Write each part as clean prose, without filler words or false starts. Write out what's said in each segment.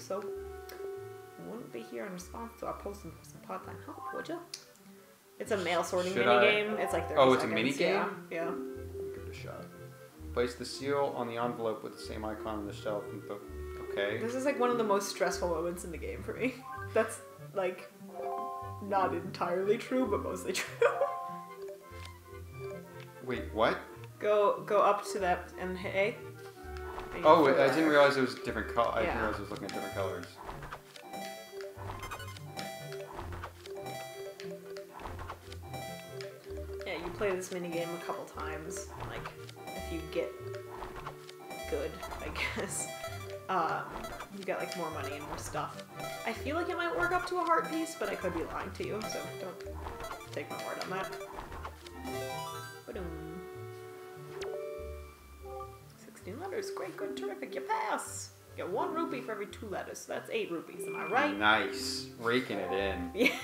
so wouldn't be here in response to our posting for some part-time help, would you? It's a mail sorting minigame. It's like 30 seconds. it's a minigame? Yeah. Give it a shot. Place the seal on the envelope with the same icon on the shelf. Okay. This is like one of the most stressful moments in the game for me. That's like not entirely true, but mostly true. Wait, what? Go up to that and hit A. Oh, I didn't realize it was different color. I didn't realize I was looking at different colors. Yeah, you play this minigame a couple times. Like, if you get good, I guess. You get like more money and more stuff. I feel like it might work up to a heart piece, but I could be lying to you, so don't take my word on that. Ba-doom. 16 letters. Great, good, terrific. You pass. You get 1 rupee for every 2 letters, so that's 8 rupees. Am I right? Nice. Raking it in. Yeah.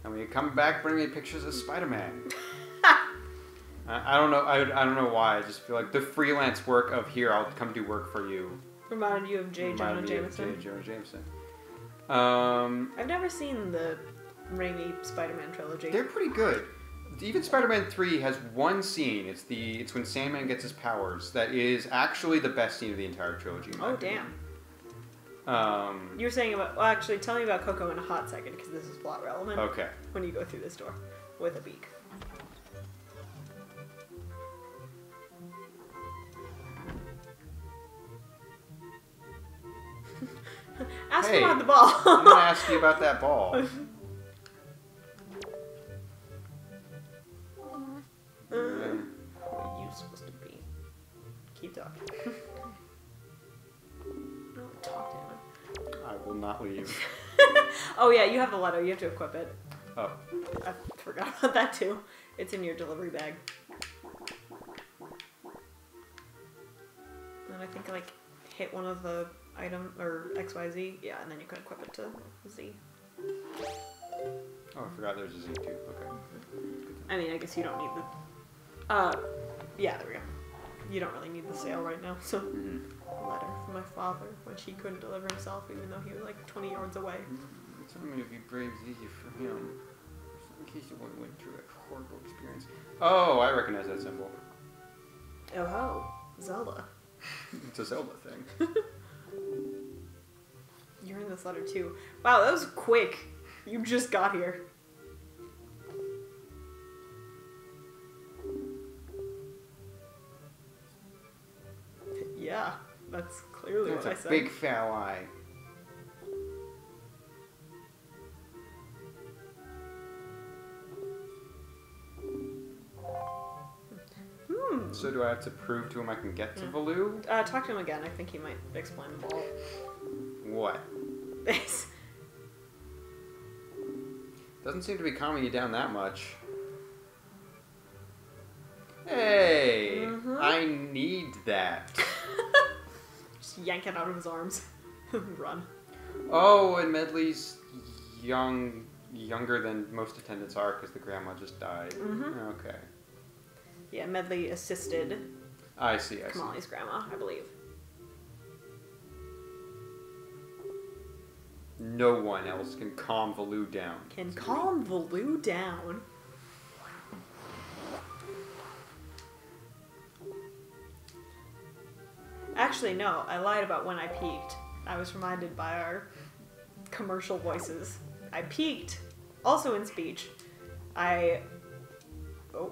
And when you come back, bring me pictures of Spider-Man. I don't know. I don't know why. I just feel like the freelance work of here. I'll come do work for you. Reminded you of J. Jonah Jameson. I've never seen the Raimi Spider-Man trilogy. They're pretty good. Even Spider-Man 3 has one scene. It's when Sandman gets his powers. That is actually the best scene of the entire trilogy. Oh damn. You were saying about... Well, actually, tell me about Coco in a hot second, because this is plot relevant. Okay. When you go through this door with a beak. Ask him about the ball. I'm gonna ask you about that ball. What are you supposed to be? Keep talking. No, talk to him. I will not leave. Oh yeah, you have the letter. You have to equip it. Oh. I forgot about that too. It's in your delivery bag. And I think like hit one of the item or XYZ. Yeah, and then you can equip it to Z. Oh, I forgot there's a Z too. Okay. I mean, I guess you don't need the... yeah, there we go. You don't really need the sale right now, so... Letter from my father when she couldn't deliver himself, even though he was like 20 yards away. Tell me if he braves easy for him. In case you went through a horrible experience. Oh, I recognize that symbol. Oh ho, Zelda. It's a Zelda thing. You're in this letter too. Wow, that was quick. You just got here. Yeah, that's clearly what I said. That's a big foul eye. So do I have to prove to him I can get to Valoo? Talk to him again. I think he might explain the ball. What? This. Doesn't seem to be calming you down that much. Hey! I need that. Just yank it out of his arms. Run. Oh, and Medley's younger than most attendants are because the grandma just died. Okay. Yeah, Medley assisted I see. Kamali's grandma, I believe. No one else can calm Valoo down. Can calm Valoo down? Actually, no. I lied about when I peaked. I was reminded by our commercial voices. I peaked. Also in speech. Oh.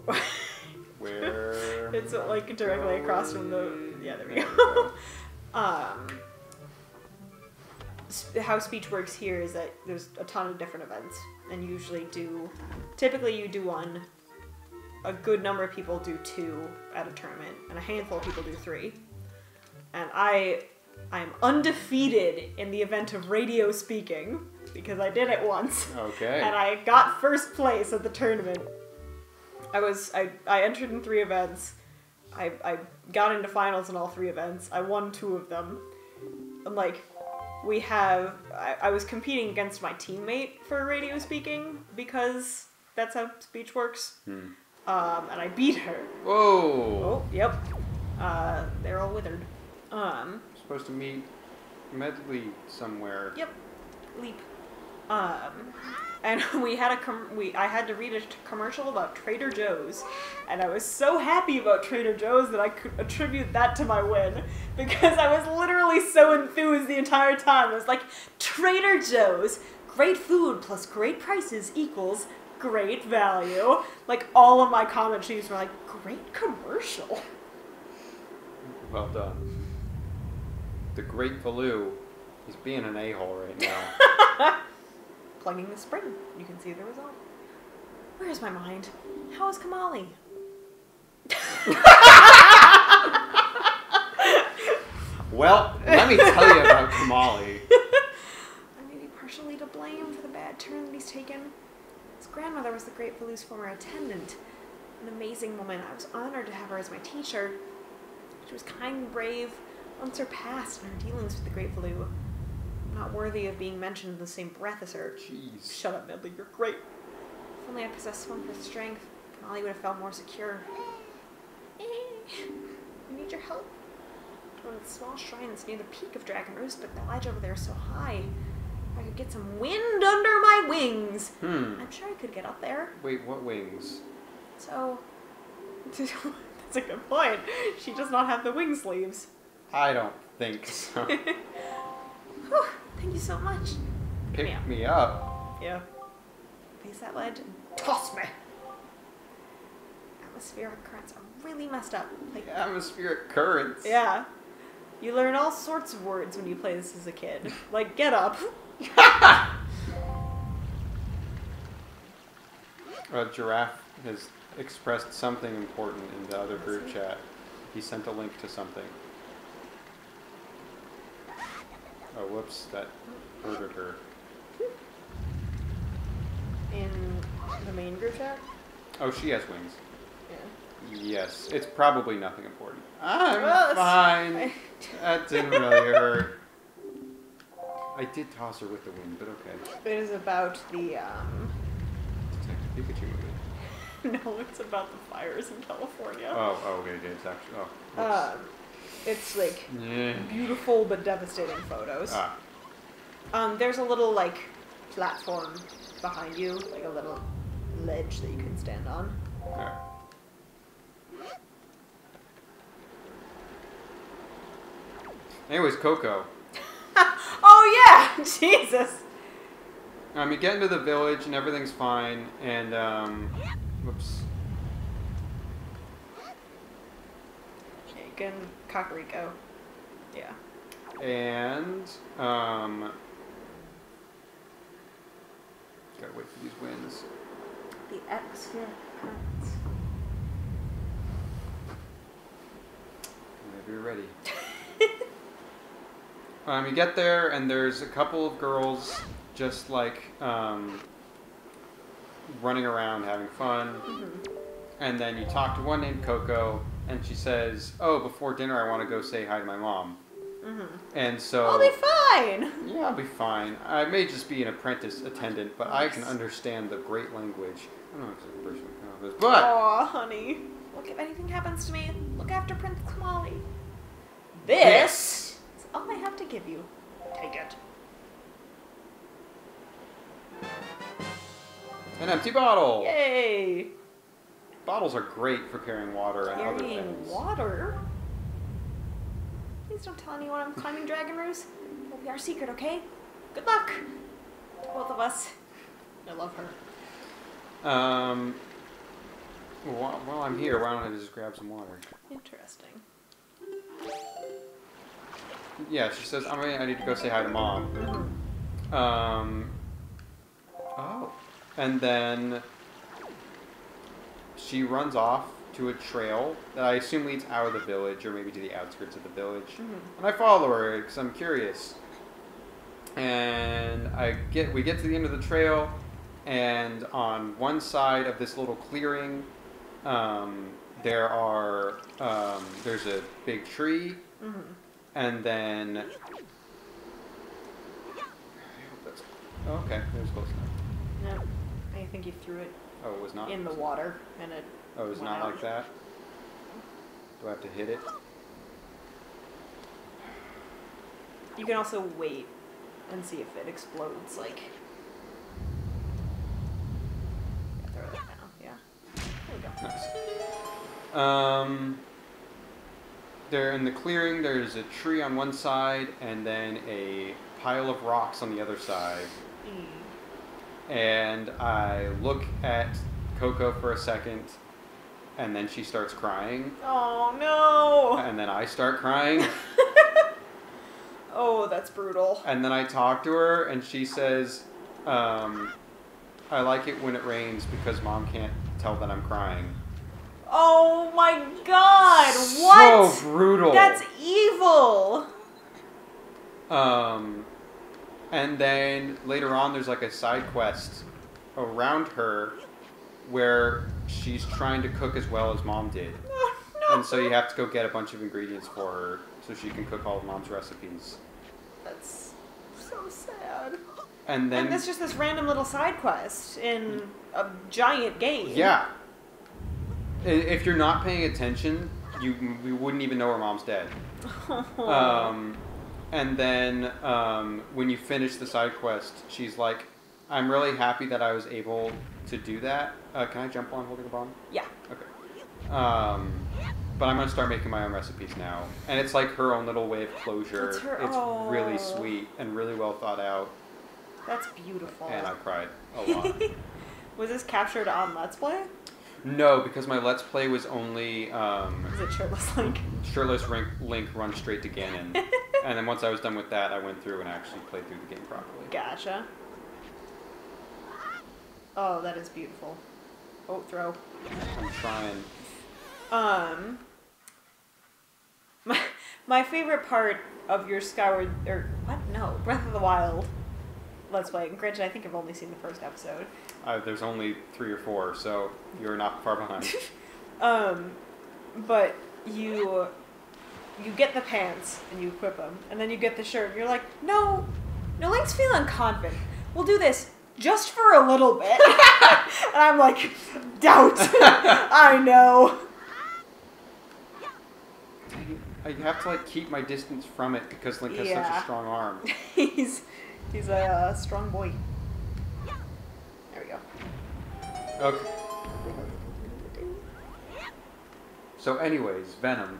Where? It's like directly across from the... Yeah, there we go. How speech works here is that there's a ton of different events. And typically you do one. A good number of people do 2 at a tournament. And a handful of people do 3. And I'm undefeated in the event of radio speaking. Because I did it once. Okay. And I got first place at the tournament. I entered in 3 events. I got into finals in all 3 events. I won 2 of them. And like, I was competing against my teammate for radio speaking because that's how speech works. And I beat her. Whoa! Oh, yep. They're all withered. Supposed to meet medley somewhere. Yep. Leap. And we had I had to read a commercial about Trader Joe's, and I was so happy about Trader Joe's that I could attribute that to my win, because I was literally so enthused the entire time. I was like, Trader Joe's, great food plus great prices equals great value. Like, all of my comment sheets were like, great commercial. Well done. The Great Valoo, he's being an a-hole right now. Plugging the spring. You can see the result. Where's my mind? How is Kamali? Well, let me tell you about Kamali. I may be partially to blame for the bad turn that he's taken. His grandmother was the Great Valoo's former attendant. An amazing woman. I was honored to have her as my teacher. She was kind and brave, unsurpassed in her dealings with the Great Valoo. Not worthy of being mentioned in the same breath as her. Jeez. Shut up, Medley. You're great. If only I possessed one for strength, Kamali would have felt more secure. I need your help. One of the small shrines near the peak of Dragon Roost, but the ledge over there is so high. If I could get some wind under my wings, I'm sure I could get up there. Wait, what wings? So, that's a good point. She does not have the wing sleeves. I don't think so. Whew, thank you so much. Pick me up. Yeah. Face that ledge and toss me. Atmospheric currents are really messed up. Like, atmospheric currents. Yeah. You learn all sorts of words when you play this as a kid. Like, get up. Giraffe has expressed something important in the other group chat. He sent a link to something. Oh, whoops, that hurted her. In the main group chat? Oh, she has wings. Yeah. Yes, it's probably nothing important. I'm fine. That didn't really hurt. I did toss her with the wind, but okay. It is about the, Detective Pikachu movie. No, it's about the fires in California. Oh, okay, it's actually, oh. It's like Yeah. beautiful but devastating photos. There's a little like platform behind you, like a little ledge that you can stand on. Okay. Anyways, Coco. Oh yeah, Jesus. You get into the village and everything's fine, and whoops. Yeah, you can Kakariko. Yeah. And gotta wait for these winds. The atmosphere currents. Whenever you're ready. You get there, and there's a couple of girls just like running around having fun. And then you talk to one named Coco, and she says, "Oh, before dinner, I want to go say hi to my mom." And so I'll be fine. Yeah, I'll be fine. I may just be an apprentice attendant, but I can understand the great language. I don't know if it's a person who knows this, but Aw, honey. Look, if anything happens to me, look after Prince Kamali. This is all I have to give you. Take it. an empty bottle. Yay! Bottles are great for carrying water and other Carrying things. water? Please don't tell anyone I'm climbing Dragon Roost. It'll be our secret, okay? Good luck to both of us. I love her. While I'm here, why don't I just grab some water? Interesting. Yeah, she says, I need to go say hi to Mom. Oh. And then she runs off to a trail that I assume leads out of the village, or maybe to the outskirts of the village. And I follow her because I'm curious. And we get to the end of the trail, and on one side of this little clearing, there's a big tree, and then okay, it was close enough. No, I think you threw it Oh, it was not in the water, and it. Oh, it was not like that? Do I have to hit it? You can also wait and see if it explodes, like... Yeah, throw that down, yeah. There we go. Nice. There in the clearing, there's a tree on one side, and then a pile of rocks on the other side. And I look at Coco for a second, and then she starts crying. Oh, no! And then I start crying. Oh, that's brutal. And then I talk to her, and she says, I like it when it rains because Mom can't tell that I'm crying. Oh my god! What? So brutal. That's evil! And then later on, there's like a side quest around her where she's trying to cook as well as Mom did. Oh, no. And so you have to go get a bunch of ingredients for her so she can cook all of Mom's recipes. That's so sad. And then... And that's just this random little side quest in a giant game. Yeah. If you're not paying attention, we wouldn't even know her mom's dead. And then when you finish the side quest, she's like, I'm really happy that I was able to do that. Can I jump on holding a bomb? Yeah. Okay. But I'm going to start making my own recipes now. And it's like her own little way of closure. It's really sweet and really well thought out. That's beautiful. And I cried a lot. Was this captured on Let's Play? No, because my Let's Play was only... Is it Shirtless Link? Shirtless Link run straight to Ganon. And then once I was done with that, I went through and actually played through the game properly. Gotcha. Oh, that is beautiful. Oh, throw. I'm trying. My favorite part of your Skyward... Or, what? No. Breath of the Wild Let's Play. And granted, I think I've only seen the first episode. There's only 3 or 4, so you're not far behind. But you get the pants and you equip them, and then you get the shirt and you're like, no, Link's feeling confident. We'll do this just for a little bit. And I'm like, doubt. I know. I have to like keep my distance from it because Link has such a strong arm. He's a strong boy. There we go. Okay. So anyways, Venom.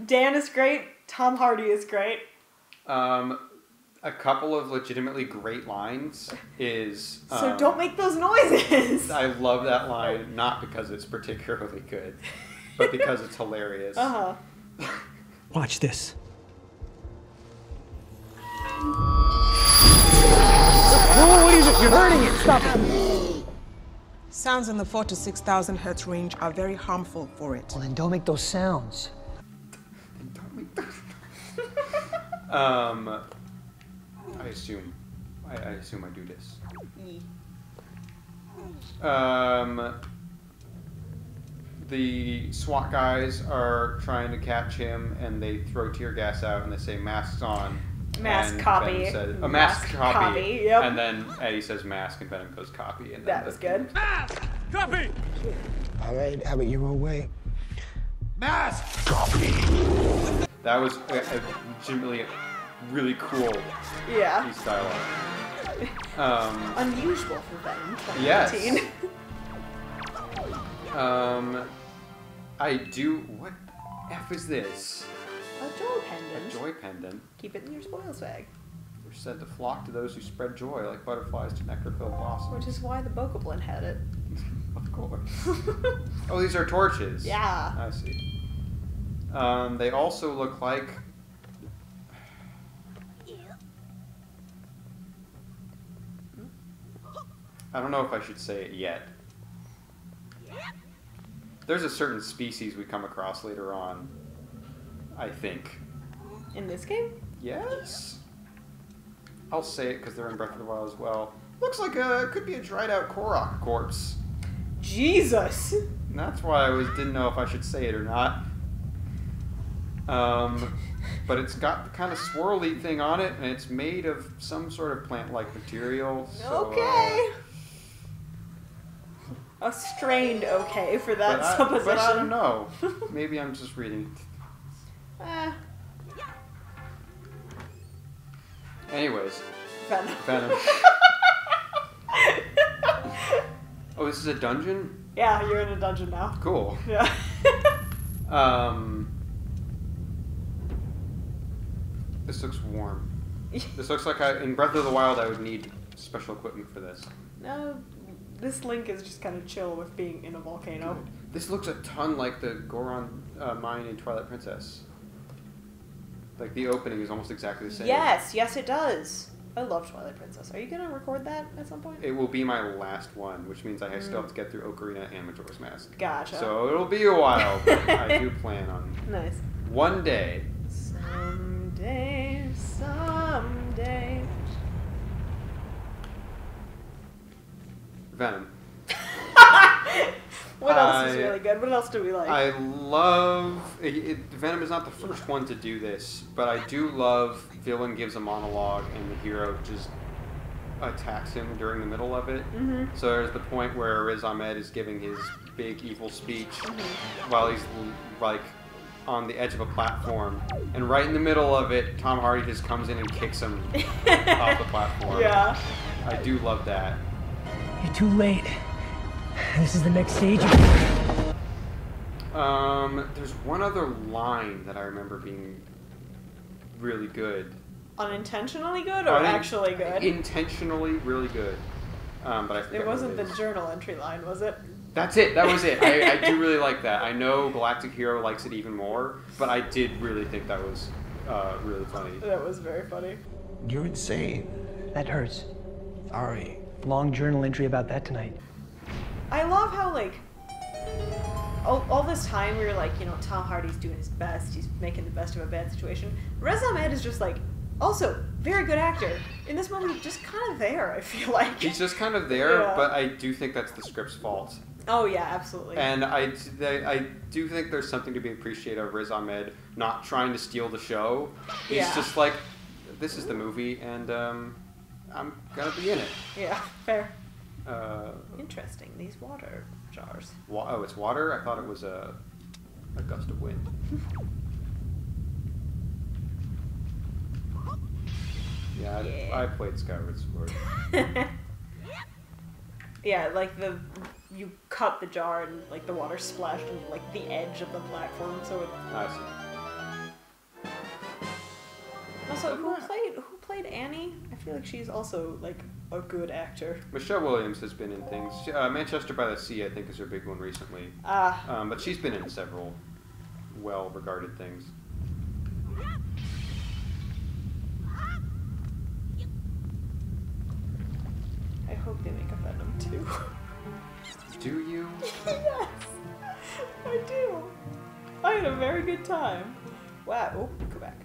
Dan is great. Tom Hardy is great. A couple of legitimately great lines is... so don't make those noises! I love that line, not because it's particularly good, but because it's hilarious. Uh-huh. Watch this. Oh, what is it? You're hurting it. Stop it. Sounds in the 4,000 to 6,000 hertz range are very harmful for it. Well, then don't make those sounds. I assume I do this. The SWAT guys are trying to catch him, and they throw tear gas out, and they say masks on. Mask and copy. Venom says, a mask copy. Yep. And then Eddie says mask, and Venom goes copy. And That was good. Mask! Copy! All right, have it your own way. Mask! Copy. That was legitimately really cool piece of dialogue. Unusual for Venom 2019. Yes. I do... What F is this? A joy pendant. A joy pendant. Keep it in your spoils bag. They're said to flock to those who spread joy, like butterflies to nectar-filled blossoms. Which is why the Bokoblin had it. Of course. Oh, these are torches. Yeah. I see. They also look like... I don't know if I should say it yet. There's a certain species we come across later on, I think. In this game? Yes? I'll say it because they're in Breath of the Wild as well. Looks like could be a dried out Korok corpse. Jesus! And that's why I didn't know if I should say it or not. But it's got the kind of swirly thing on it, and it's made of some sort of plant-like material. So, Okay. A strained okay for that supposition. But I don't know. Maybe I'm just reading. Anyways, Venom. Venom. Oh, this is a dungeon? Yeah, you're in a dungeon now. Cool. Yeah. This looks warm. This looks like in Breath of the Wild I would need special equipment for this. No, this Link is just kind of chill with being in a volcano. This looks a ton like the Goron mine in Twilight Princess. Like the opening is almost exactly the same. Yes, it does. I love Twilight Princess. Are you gonna record that at some point? It will be my last one, which means I still have to get through Ocarina and Majora's Mask. Gotcha. So it'll be a while, but I do plan on Nice. one day. Someday. Venom. What else is really good? What else do we like? I love... Venom is not the first one to do this, but I do love villain gives a monologue and the hero just attacks him during the middle of it. Mm-hmm. So there's the point where Riz Ahmed is giving his big evil speech while he's like on the edge of a platform, and right in the middle of it, Tom Hardy just comes in and kicks him off the platform. Yeah. I do love that. You're too late. This is the next stage. There's one other line that I remember being really good. Unintentionally good or actually good? Intentionally really good. But I forget It wasn't what the it is. journal entry line, was it? That's it. That was it. I do really like that. I know Galactic Hero likes it even more, but I did really think that was really funny. That was very funny. You're insane. That hurts. Sorry. Long journal entry about that tonight. I love how, like, all this time we were like, you know, Tom Hardy's doing his best. He's making the best of a bad situation. Riz Ahmed is just, like, also, very good actor. In this movie, just kind of there, I feel like. He's just kind of there, Yeah. but I do think that's the script's fault. Oh, yeah, absolutely. And I do think there's something to be appreciated of Riz Ahmed not trying to steal the show. He's Yeah. just like, this is the movie, and I'm gonna be in it. Yeah, fair. Uh, Interesting, these water jars. oh, it's water? I thought it was a gust of wind. Yeah, Yeah. I played Skyward Sword. Yeah, like you cut the jar and like the water splashed into like the edge of the platform, so it. I see. Also, who played Annie? I feel like she's also like a good actor. Michelle Williams has been in things. Manchester by the Sea, I think, is her big one recently. But she's been in several well-regarded things. I hope they make a Venom too. Do you? Yes, I do. I had a very good time. Wow. Oh, go back.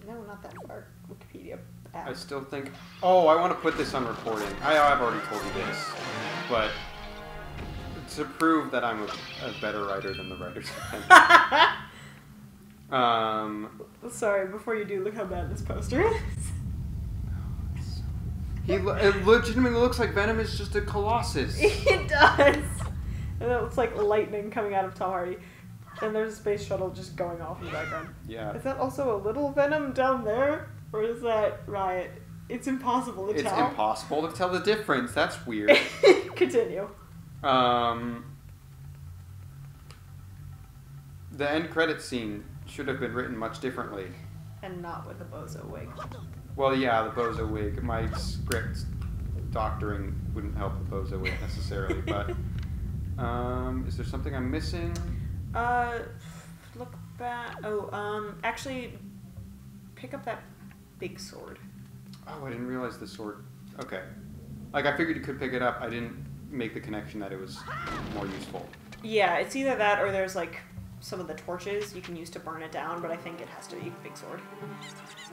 No, not that far. Wikipedia app. I still think... Oh, I want to put this on recording. I've already told you this. But to prove that I'm a better writer than the writers. Sorry, before you do, look how bad this poster is. It legitimately looks like Venom is just a colossus. It does. And it looks like lightning coming out of Tom Hardy. And there's a space shuttle just going off in the background. Yeah. Is that also a little Venom down there? Or is that Riot? It's impossible to It's tell. impossible to tell the difference. That's weird. Continue. The end credits scene should have been written much differently. And not with a bozo wig. Well, yeah, the bozo wig. My script doctoring wouldn't help the bozo wig necessarily, but is there something I'm missing? Look back. Oh, actually, pick up that big sword. Oh, I didn't realize the sword. Okay. Like, I figured you could pick it up. I didn't make the connection that it was more useful. Yeah, it's either that or there's like some of the torches you can use to burn it down, but I think it has to be big sword.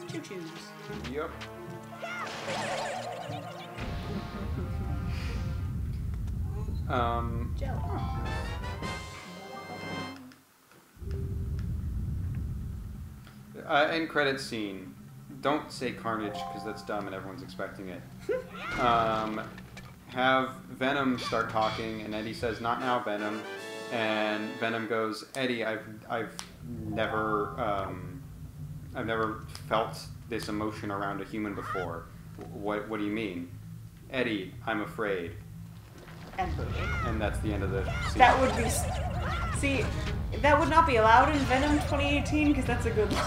Choo-choos. Yep. Jello. End credits scene. Don't say Carnage because that's dumb and everyone's expecting it. Have Venom start talking, and Eddie says, "Not now, Venom." And Venom goes, "Eddie, I've never I've never felt this emotion around a human before. What do you mean? Eddie, I'm afraid. And movie. And that's the end of the scene. That would be... See, that would not be allowed in Venom 2018, because that's a good line.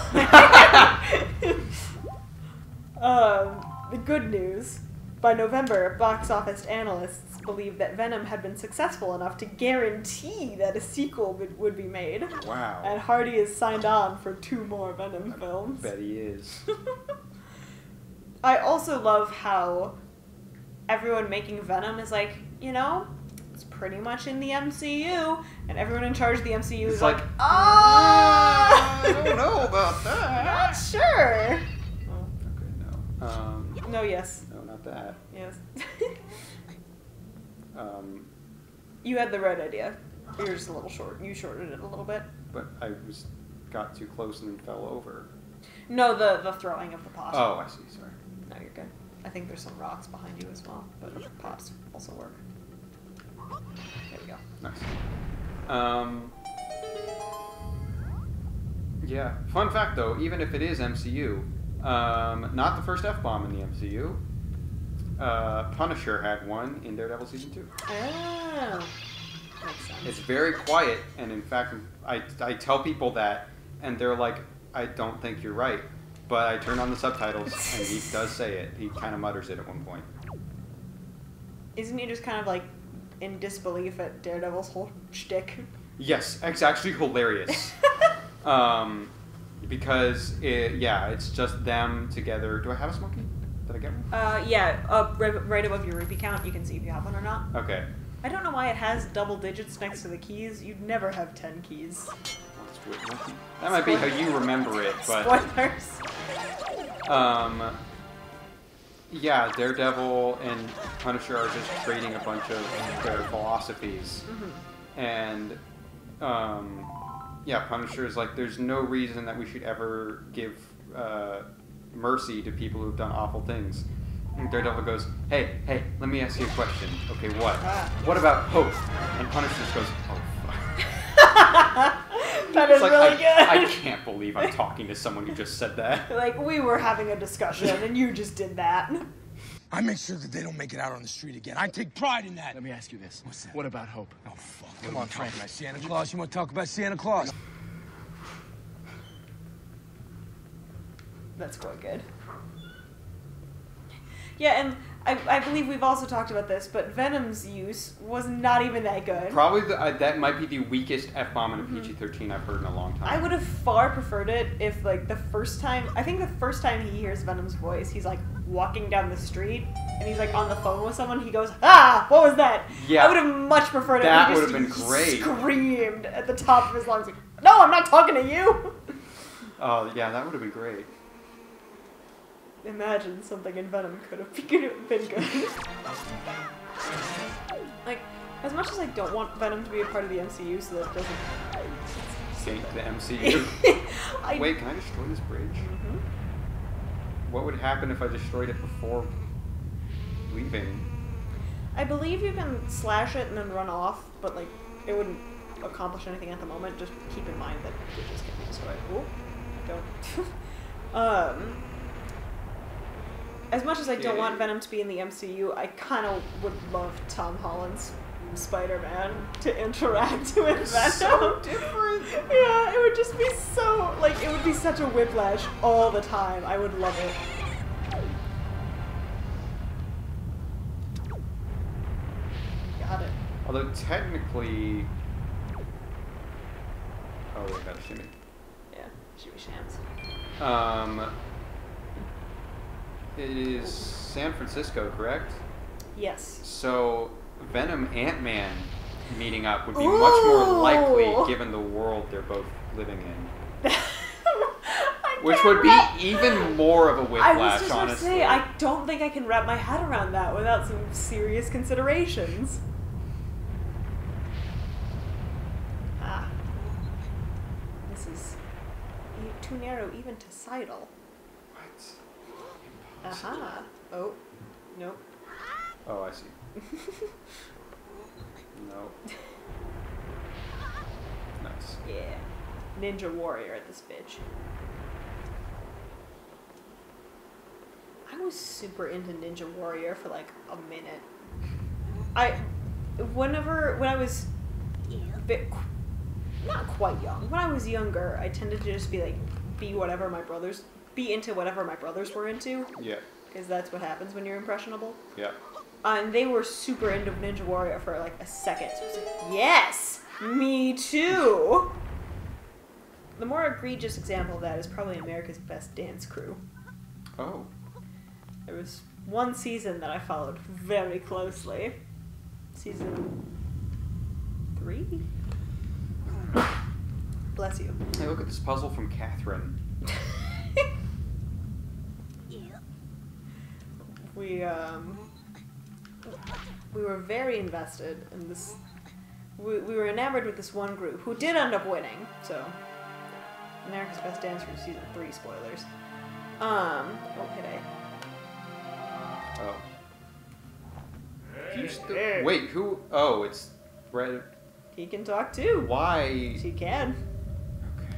The good news. By November, box office analysts believed that Venom had been successful enough to guarantee that a sequel would be made. Wow. And Hardy is signed on for 2 more Venom films. I bet he is. I also love how everyone making Venom is like, you know, it's pretty much in the MCU, and everyone in charge of the MCU is like, I don't know about that. Not sure. Oh, okay, no. No, yes. No, not that. Yes. You had the right idea. You were just a little short. You shortened it a little bit. But I got too close and then fell over. No, the throwing of the pot. Oh, I see. Sorry. No, you're good. I think there's some rocks behind you as well, but pots also work. There we go. Nice. Yeah. Fun fact, though, even if it is MCU, not the first F-bomb in the MCU. Punisher had one in Daredevil Season 2. Oh. Makes sense. It's very quiet, and in fact, I tell people that, and they're like, I don't think you're right. But I turn on the subtitles, and he does say it. He kind of mutters it at one point. Isn't he just kind of like in disbelief at Daredevil's whole shtick? Yes, it's actually hilarious. Because, it's just them together. Do I have a smoky? Did I get one? Yeah, right above your rupee count, you can see if you have one or not. Okay. I don't know why it has double digits next to the keys. You'd never have 10 keys. That might be how you remember it, but... Spoilers. Yeah, Daredevil and Punisher are just trading a bunch of their philosophies. Mm-hmm. And, Punisher is like, there's no reason that we should ever give mercy to people who've done awful things. And Daredevil goes, hey, let me ask you a question. Okay, what? What about hope? And Punisher just goes, oh, fuck. That is like, really good. I can't believe I'm talking to someone who just said that. Like, we were having a discussion, and you just did that. I make sure that they don't make it out on the street again. I take pride in that. Let me ask you this. What's that? What about hope? Oh, fuck. Come on, Frank. About Santa Claus? You want to talk about Santa Claus? That's quite good. Yeah, and I believe we've also talked about this, but Venom's use was not even that good. Probably that might be the weakest F-bomb in a PG-13 I've heard in a long time. I would have far preferred it if, like, the first time he hears Venom's voice, he's, like, walking down the street, and he's, like, on the phone with someone, he goes, ah, what was that? Yeah. I would have much preferred it That if he would have been great. Screamed at the top of his lungs, like, no, I'm not talking to you! Oh, yeah, that would have been great. Imagine something in Venom could have been good. Like, as much as I don't want Venom to be a part of the MCU so that it doesn't... Saint the MCU. Wait, can I destroy this bridge? Mm-hmm. What would happen if I destroyed it before leaving? I believe you can slash it and then run off, but, like, it wouldn't accomplish anything at the moment. Just keep in mind that bridges can be destroyed. Ooh, don't. As much as I don't want Venom to be in the MCU, I kind of would love Tom Holland's Spider-Man to interact with Venom. So different. Yeah, it would just be so, like, it would be such a whiplash all the time. I would love it. Got it. Although technically... Oh, wait, got a shimmy. Yeah, shimmy shams. It is San Francisco, correct? Yes. So, Venom Ant-Man meeting up would be much more likely given the world they're both living in. Which would be even more of a whiplash, I was just going to honestly. say, I don't think I can wrap my head around that without some serious considerations. This is too narrow even to sidle. Aha. Oh. Nope. Oh, I see. No. Nice. Yeah. Ninja warrior at this bitch. was super into Ninja Warrior for like a minute. When I was not quite young, when I was younger, I tended to just be into whatever my brothers were into. Yeah. Because that's what happens when you're impressionable. Yeah. And they were super into Ninja Warrior for like a second. So I was like, yes, me too. The more egregious example of that is probably America's Best Dance Crew. Oh. There was one season that I followed very closely. Season 3? Bless you. Hey, look at this puzzle from Catherine. We were very invested in this. We were enamored with this one group who did end up winning. So, America's Best Dance Crew season 3 spoilers. Oh, hit A. Oh. Wait, who? Oh, it's Red. He can talk too. Why? She can. Okay.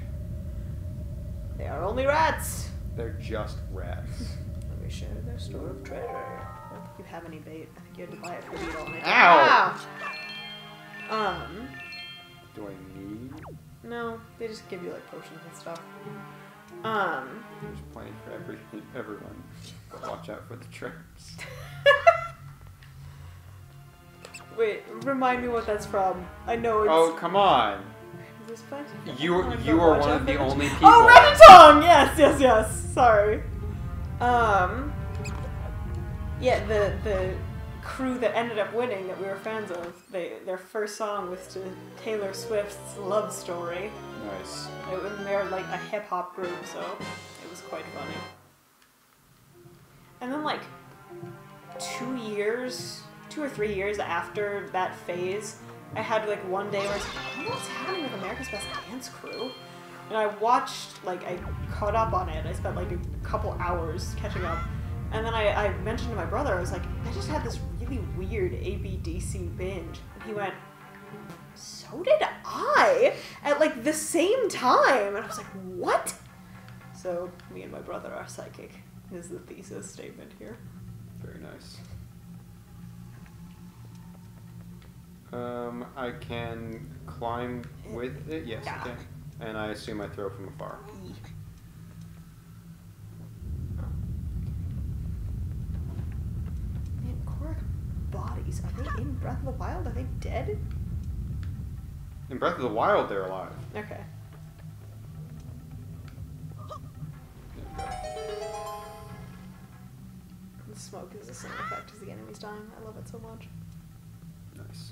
They are only rats. They're just rats. Let me share their store of treasure. I don't think you have any bait. I think you had to buy it for beetle. Ow! Do I need? No, they just give you like potions and stuff. There's plenty for everyone. But watch out for the traps. Wait, remind me what that's from. I know it's. Oh, come on. Is this fun? You are one of the only people. Oh, Renaton! Yes. Sorry. Yeah, the crew that ended up winning that we were fans of, their first song was to Taylor Swift's Love Story. Nice. They're like a hip hop group, so it was quite funny. And then like 2 or 3 years after that phase, I had like one day where I was like, I wonder what's happening with America's Best Dance Crew. And I caught up on it. I spent like a couple hours catching up. And then I mentioned to my brother, I was like, I just had this really weird ABDC binge. And he went, so did I! At like the same time! And I was like, what? So, me and my brother are psychic, is the thesis statement here. Very nice. I can climb with it? Yes, I can. And I assume I throw from afar. Man, Korok bodies, are they in Breath of the Wild? Are they dead? In Breath of the Wild, they're alive. Okay. The smoke is the same effect as the enemies dying. I love it so much. Nice.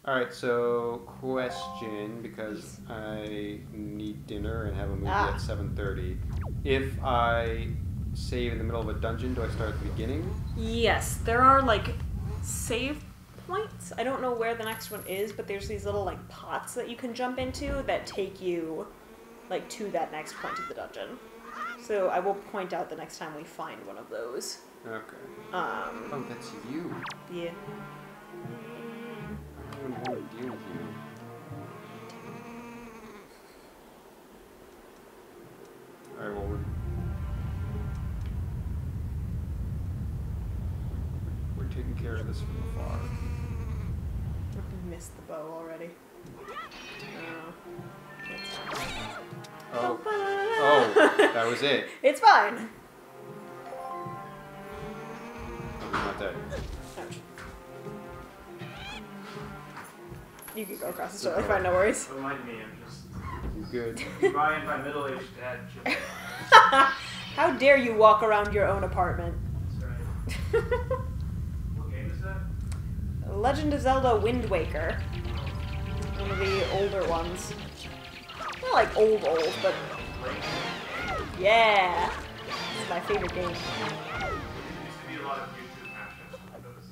Alright, so question, because I need dinner and have a movie at 7:30. If I save in the middle of a dungeon, do I start at the beginning? Yes, there are like save points. I don't know where the next one is, but there's these little like pots that you can jump into that take you like to that next point of the dungeon. So I will point out the next time we find one of those. Okay. Oh, that's you. Yeah. I don't even want to deal with you. Alright, well, we're taking care of this from afar. I missed the bow already. Oh, that was it. It's fine. Oh, he's not dead. Ouch. You can go across the store, like fine, no worries. Don't mind me, I'm just Good. buying my middle-aged dad. How dare you walk around your own apartment? That's right. What game is that? Legend of Zelda Wind Waker. One of the older ones. Not like old, but yeah. This is my favorite game. There used to be a lot of YouTube mashups with those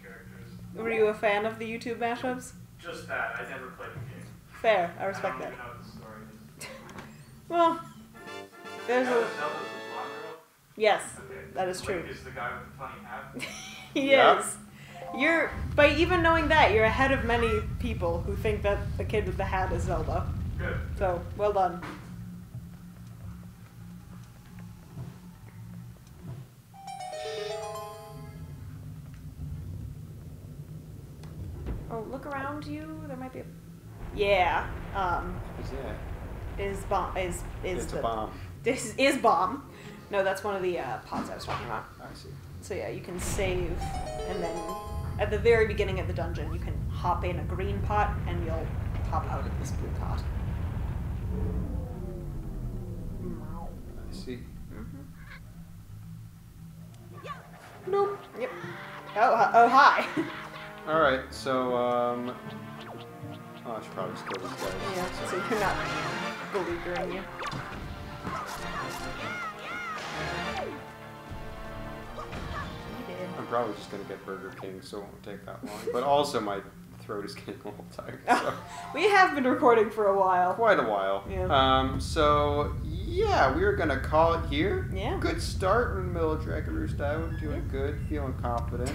characters. Were you a fan of the YouTube mashups? Just that. I never played the game. Fair, I respect I that. don't even know what the story is. Well, there's Zelda's a... the blonde girl? Yes, Okay. that is true. Link is the guy with the funny hat? He Yeah. is. By even knowing that, you're ahead of many people who think that the kid with the hat is Zelda. Good. So, well done. Oh, look around you. There might be a... Yeah. What's that? Is bomb... Is It's the... a bomb. This is bomb. No, that's one of the pods I was talking about. I see. So yeah, you can save, and then at the very beginning of the dungeon, you can hop in a green pot, and you'll pop out of this blue pot. I see. Nope. Yep. Oh, hi. All right, so oh, I should probably just kill this guy. Yeah, so you're not beleaguering you. I'm probably just gonna get Burger King, so it won't take that long. But also, my throat is getting a little tired. So. We have been recording for a while. Quite a while. Yeah. So yeah, we're gonna call it here. Yeah. Good start. We're in the middle of Dragon Roost Out. Doing good. Feeling confident.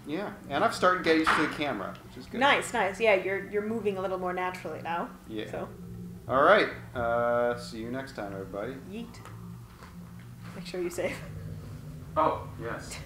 Yeah, and I've started getting used to the camera, which is good. Nice. Yeah, you're moving a little more naturally now. Yeah. So. All right. See you next time, everybody. Yeet. Make sure you save. Oh yes.